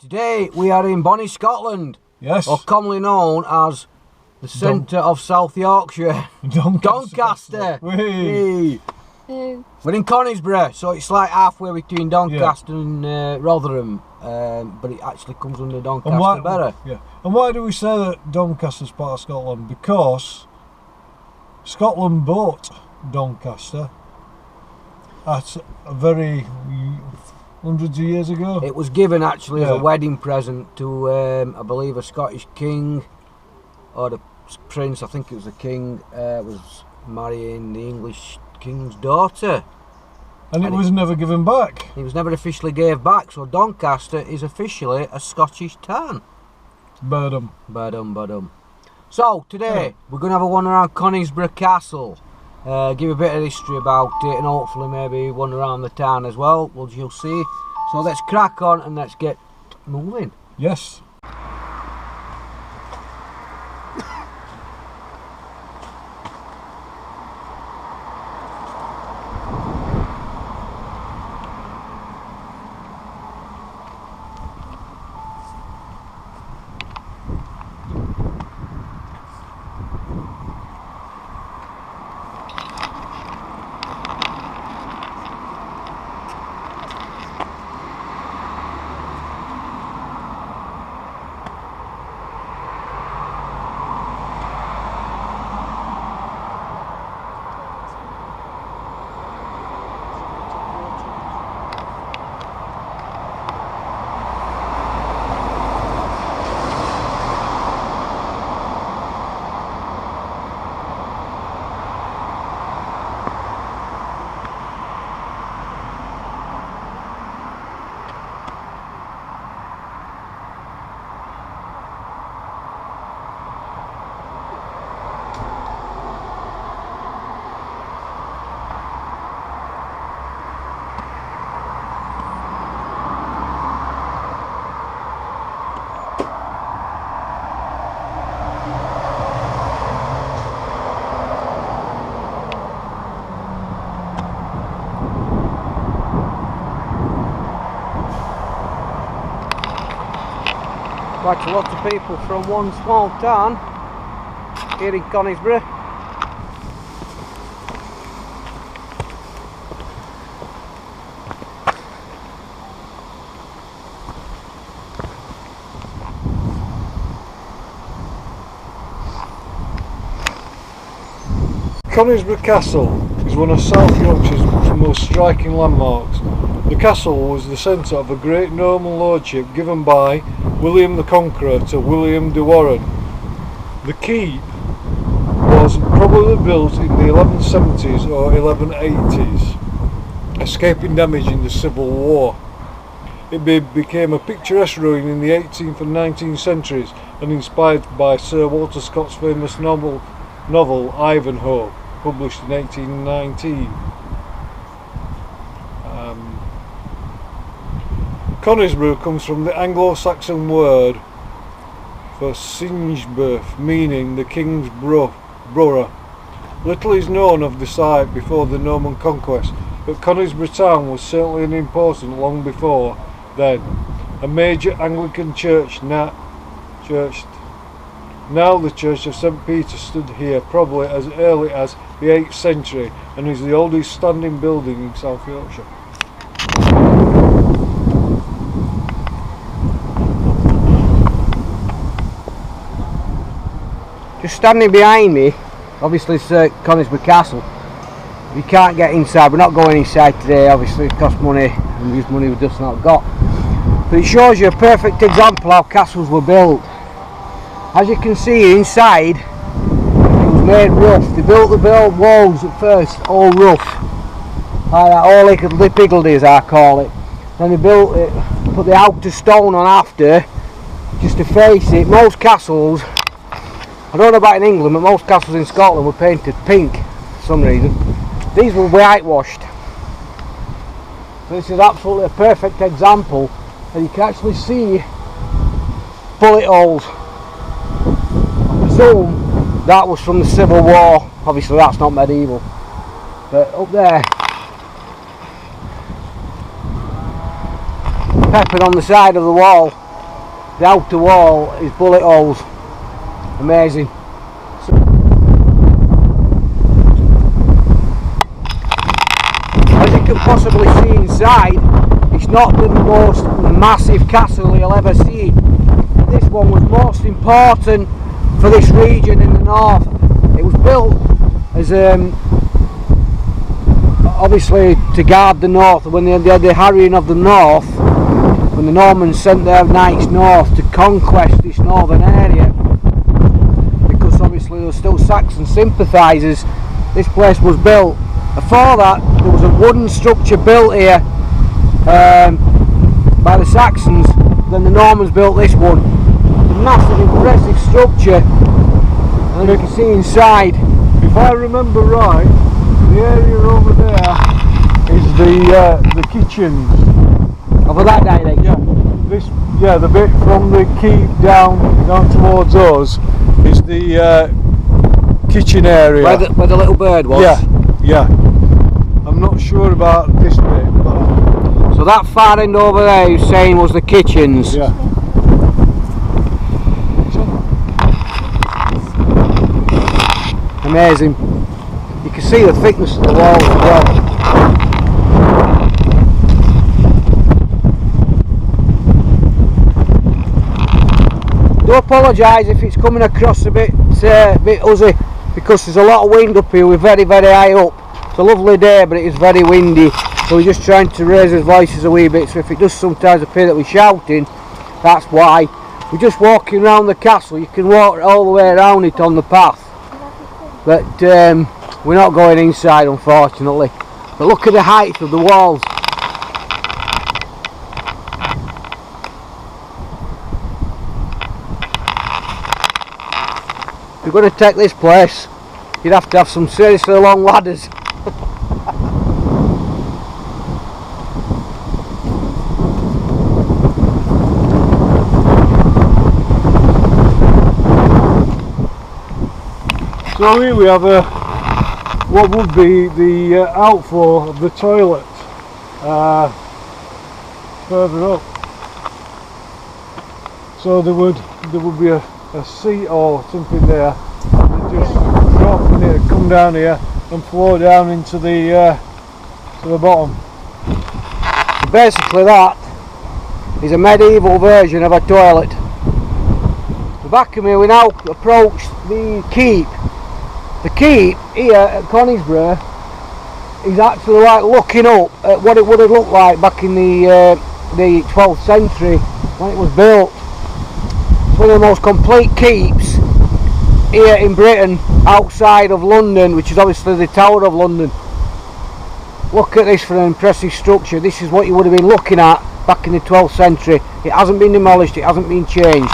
Today we are in Bonnie, Scotland. Yes. Or commonly known as the centre of South Yorkshire. Doncaster. Hey. We're in Conisbrough, so it's like halfway between Doncaster and Rotherham, but it actually comes under Doncaster better. Yeah. And why do we say that Doncaster's part of Scotland? Because Scotland bought Doncaster at a very hundreds of years ago. It was given actually as a wedding present to, I believe, a Scottish king or the prince. I think it was the king was marrying the English king's daughter. And it was never given back. It was never officially gave back, so Doncaster is officially a Scottish town. Badum. So today we're going to have a wander around Conisbrough Castle, give a bit of history about it, and hopefully maybe wander around the town as well. You'll see. So let's crack on and let's get moving. Yes. Quite a lot of people from one small town here in Conisbrough. Conisbrough Castle is one of South Yorkshire's most striking landmarks. The castle was the centre of a great Norman lordship given by William the Conqueror to William de Warenne. The keep was probably built in the 1170s or 1180s, escaping damage in the Civil War. It became a picturesque ruin in the 18th and 19th centuries and inspired by Sir Walter Scott's famous novel Ivanhoe, published in 1819. Conisbrough comes from the Anglo-Saxon word for Singebirth, meaning the king's borough. Little is known of the site before the Norman conquest, but Conisbrough town was certainly important long before then. A major Anglican church, now the Church of St. Peter, stood here probably as early as the 8th century and is the oldest standing building in South Yorkshire. Just standing behind me, obviously it's Conisbrough Castle. You can't get inside, we're not going inside today, obviously it costs money and we use money we've just not got. But it shows you a perfect example how castles were built. As you can see inside, it was made rough. They built the walls at first all rough, like that, all higgledy as I call it. Then they built it, put the outer stone on after, just to face it. Most castles, I don't know about in England, but most castles in Scotland were painted pink for some reason. These were whitewashed. So this is absolutely a perfect example, and you can actually see bullet holes. I presume that was from the Civil War. Obviously that's not medieval. But up there, peppered on the side of the wall, the outer wall is bullet holes. Amazing. As you can possibly see inside, it's not the most massive castle you'll ever see. This one was most important for this region in the north. It was built as obviously to guard the north. When they had the harrying of the north, when the Normans sent their knights north to conquest this northern area, because obviously there were still Saxon sympathisers, this place was built. Before that, there was a wooden structure built here by the Saxons. Then the Normans built this one. A massive, impressive structure, and you can see inside. If I remember right, the area over there is the kitchens. Over that direction? Yeah, the bit from the keep down towards us is the kitchen area. Where the little bird was? Yeah. I'm not sure about this bit, but... So that far end over there you're saying was the kitchens? Yeah. Amazing. You can see the thickness of the walls as well. Do apologise if it's coming across a bit uzzy, because there's a lot of wind up here. We're very, very high up. It's a lovely day, but it is very windy, so we're just trying to raise our voices a wee bit. So if it does sometimes appear that we're shouting, that's why. We're just walking around the castle. You can walk all the way around it on the path, but we're not going inside, unfortunately. But look at the height of the walls. If you're going to take this place, you'd have to have some seriously long ladders. So here we have what would be the outflow of the toilet further up. So there would be a seat or something there, and just drop in here, come down here and flow down into the to the bottom. So basically that is a medieval version of a toilet. The back of me, we now approach the keep. The keep here at Conisbrough is actually like looking up at what it would have looked like back in the 12th century when it was built. It's one of the most complete keeps here in Britain, outside of London, which is obviously the Tower of London. Look at this for an impressive structure. This is what you would have been looking at back in the 12th century. It hasn't been demolished, it hasn't been changed.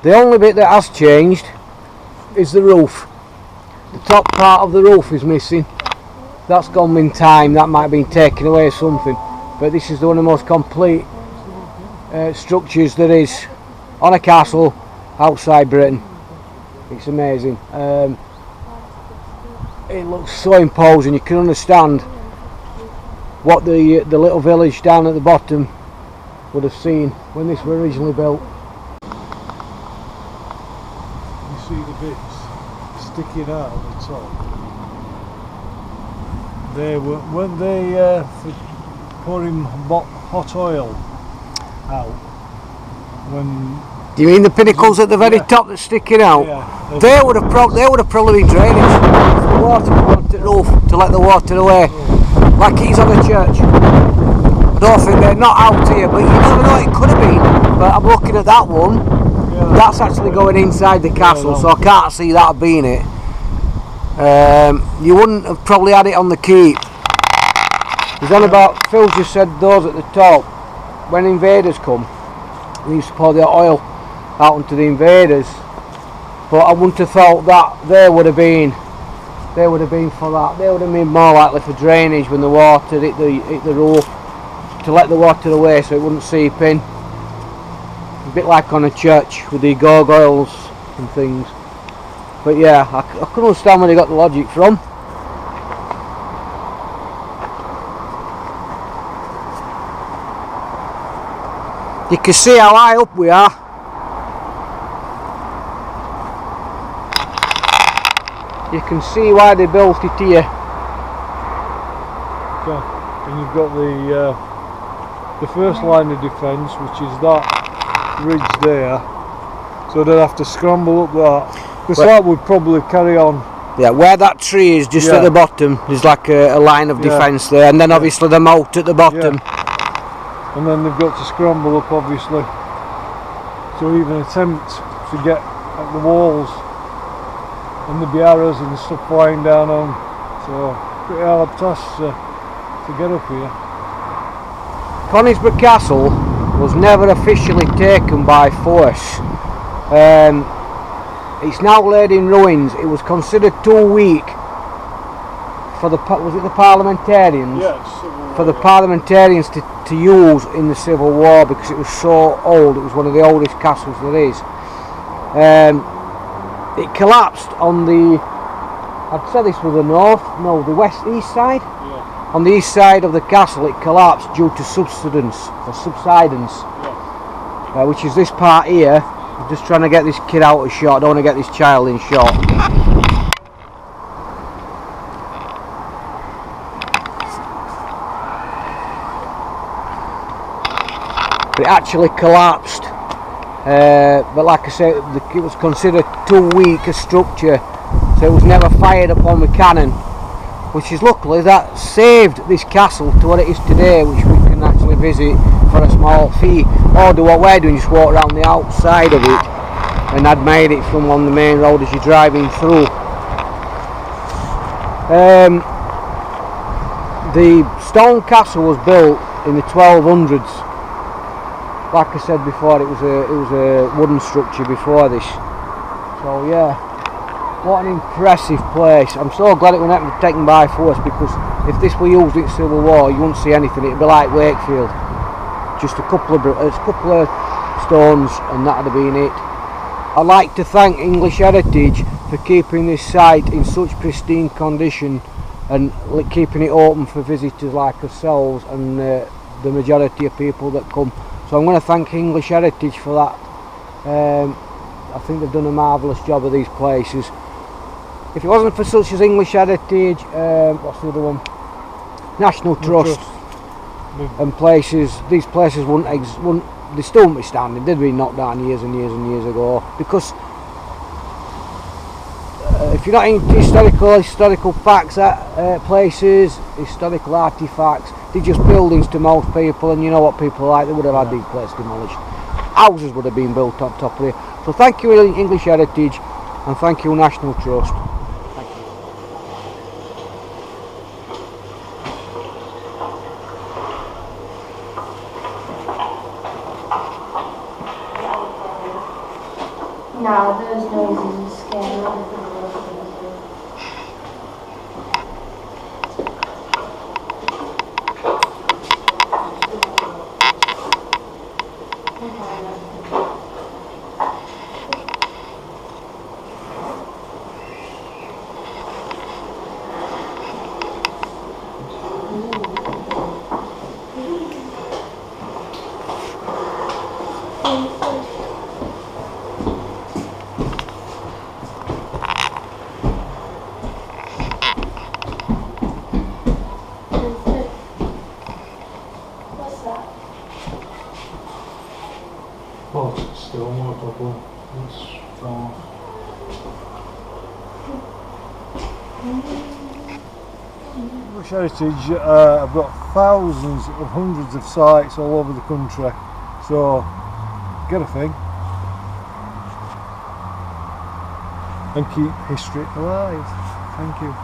The only bit that has changed is the roof. The top part of the roof is missing. That's gone in time, that might have been taken away or something. But this is one of the most complete structures there is on a castle outside Britain. It's amazing. It looks so imposing. You can understand what the little village down at the bottom would have seen when this was originally built. See the bits sticking out at the top. They were when they pouring hot oil out. When do you mean the pinnacles at the very top that's sticking out? Yeah, they would have probably been drainage. The water went to the roof to let the water away, like it is on a church. I don't think they're not out here, but you never know, it could have been. But I'm looking at that one. That's actually going inside the castle, so I can't see that being it. You wouldn't have probably had it on the keep. There's on about, Phil just said those at the top. When invaders come, we used to pour the oil out onto the invaders. But I wouldn't have thought that there would have been they would have been for that. They would have been more likely for drainage when the water hit the roof, to let the water away so it wouldn't seep in. A bit like on a church with the gargoyles and things. But yeah, I couldn't understand where they got the logic from. You can see how high up we are. You can see why they built it here. Okay. And you've got the first line of defence, which is that ridge there. So they'd have to scramble up that. Because that would probably carry on. Yeah, where that tree is, just at the bottom, there's like a line of defence there, and then obviously the moat at the bottom. Yeah. And then they've got to scramble up, obviously, to even attempt to get at the walls, and there'd be arrows and stuff flying down on. So pretty hard task to get up here. Conisbrough Castle was never officially taken by force. It's now laid in ruins. It was considered too weak for the parliamentarians? Yes. For the parliamentarians to use in the Civil War, because it was so old. It was one of the oldest castles there is. It collapsed on the, I'd say this was the east side. Yeah. On the east side of the castle it collapsed due to subsidence, which is this part here. I'm just trying to get this kid out of shot. I don't want to get this child in shot. But it actually collapsed. But like I said, it was considered too weak a structure, so it was never fired upon with cannon. Which is luckily that saved this castle to what it is today, which we can actually visit for a small fee, or do what we're doing, just walk around the outside of it and admire it from on the main road as you're driving through. The stone castle was built in the 1200s. Like I said before, it was a wooden structure before this. So yeah, what an impressive place. I'm so glad it was never taken by force, because if this were used in Civil War, you wouldn't see anything. It'd be like Wakefield, just a couple of stones, and that'd have been it. I'd like to thank English Heritage for keeping this site in such pristine condition and keeping it open for visitors like ourselves and the majority of people that come. So I'm going to thank English Heritage for that. I think they've done a marvellous job of these places. If it wasn't for such as English Heritage, what's the other one? National Trust. And places, these places they still wouldn't be standing. They'd been knocked down years and years and years ago. Because if you're not into historical facts, places, historical artifacts, they're just buildings to most people, and you know what people are like. They would have had these places demolished. Houses would have been built on top of it. So thank you English Heritage, and thank you National Trust. Thank you. No, those noises are scary. What's that? Oh, it's still no problem. It's fine. English Heritage, I've got thousands of hundreds of sites all over the country, so get a thing and keep history alive. Thank you.